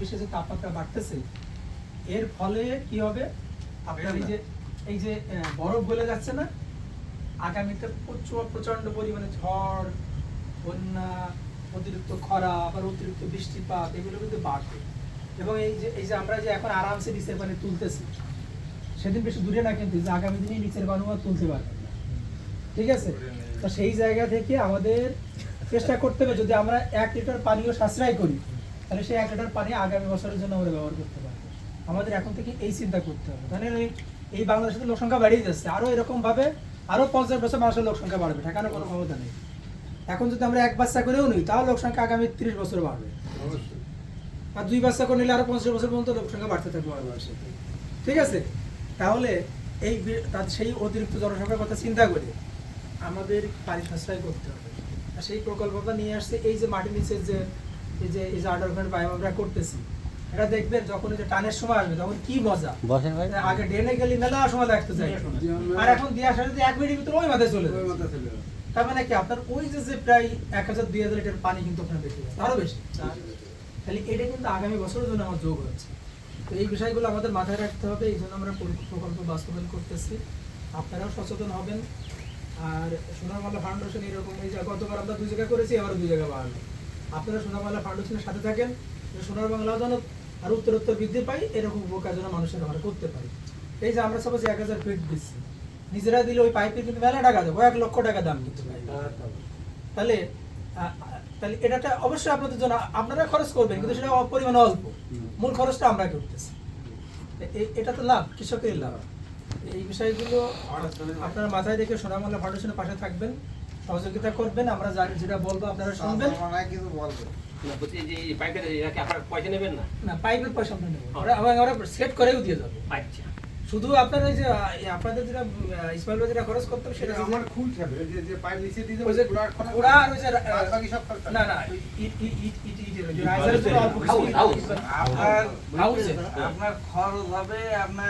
বিশ্বে যে তাপমাত্রা বাড়তেছে এর ফলে কি হবে, আপনার এই যে বরফ গলে যাচ্ছে না, আগামীতে প্রচন্ড পরিমাণে ঝড়, বন্যা, অতিরিক্ত খরা, আবার অতিরিক্ত বৃষ্টিপাত এগুলো কিন্তু বাড়বে। এবং এই যে আমরা যে এখন আরামসে নিচের পানি তুলতেছি, সেদিন বেশি দূরে না কিন্তু যে আগামী দিনে নিচের পানি তুলতে পারবেন না, ঠিক আছে? তো সেই জায়গা থেকে আমাদের চেষ্টা করতে হবে, যদি আমরা 1 লিটার পানিও সাশ্রয় করি তাহলে সেই 1 লিটার পানি আগামী বছরের জন্য আমরা ব্যবহার করতে পারবো। আমাদের এখন থেকে এই চিন্তা করতে হবে, মানে এই বাংলাদেশের লোক সংখ্যা বেড়েই যাচ্ছে, আরো এরকম ভাবে আরো 50 বছর মানুষের লোক সংখ্যা বাড়বে, ঠেকানোর কোনো ক্ষমতা নেই। এখন যদি আমরা 1 বাচ্চা করেও নিই তাহলে লোক সংখ্যা আগামী 30 বছর বাড়বে, আর 2 বাচ্চা করে নিলে আরো 50 বছর পর্যন্ত লোক সংখ্যা বাড়তে থাকবে বাংলাদেশে, ঠিক আছে? তাহলে সেই অতিরিক্ত জনসংখ্যার কথা চিন্তা করে আমাদের পানি সাশ্রয় করতে হবে। আর সেই প্রকল্পটা নিয়ে আসছে এই যে মাটির নিচের এই যে আন্ডারগ্রাউন্ড পাইপ আমরা করতেছি, এটা দেখবেন যখন এই যে টানের সময় আসবে তখন কি মজা। আগে ড্রেনে গেলে মেলা সময় লাগতে যায়, আর এখন দিয়ে আসার 1 মিনিটের ভিতরে ওই মাথায় চলে যাবে। তার মানে কি আপনার ওই যে প্রায় 1000-2000 লিটার পানি কিন্তু আপনার বেশি যাচ্ছে, আরো বেশি। তাহলে এটা কিন্তু আগামী বছরের জন্য আমার যোগ হচ্ছে। তো এই বিষয়গুলো আমাদের মাথায় রাখতে হবে, এই জন্য আমরা প্রকল্প বাস্তবায়ন করতেছি। আপনারাও সচেতন হবেন। আর সোনারবাংলা ফাউন্ডেশন এরকম এই যে গতবার আমরা 2 জায়গায় করেছি, আবার 2 জায়গায় বাড়ানো। আপনারা সোনারবাংলা ফাউন্ডেশনের সাথে থাকেন, সোনারবাংলা যেন আর উত্তরোত্তর বৃদ্ধি পাই, এরকম উপকার যেন মানুষের ব্যবহার করতে পারি। এই যে আমরা সবাই 1000 ফিট দিচ্ছি, নিজেরা দিলে ওই পাইপের কিন্তু মেলা টাকা দেবো, 1 লক্ষ টাকা দাম কিন্তু। তাহলে এটা অবশ্যই আপনাদের জন্য আপনারা খরচ করবেন, কিন্তু সেটা পরিমাণে অল্প, মূল খরচটা আমরা করতেছি। এটা তো লাভ, কৃষকের লাভ। এই বিষয়গুলো আপনারা মাথায় রেখে সোনারবাংলা ফাউন্ডেশনের পাশে থাকবেন, সহযোগিতা করবেন। আমরা যেটা বলবো আপনারা শুনবেন। না, পাইপের পয়সা আমরা নেব, আমরা সেট করেও দিয়ে যাবো। শুধু আপনার ওই যে আপনাদের যেটা ইসমাইল ভাই যেটা খরচ করতে হবে সেটা আমার খুল থাকবে, যে পাইপ নিচে দিয়ে ওই যে ওরা আর ওই যে বাকি সব খরচ না ইটের ওই যে রাইজারের জন্য অল্প কিছু আপনার খরচ হবে আপনার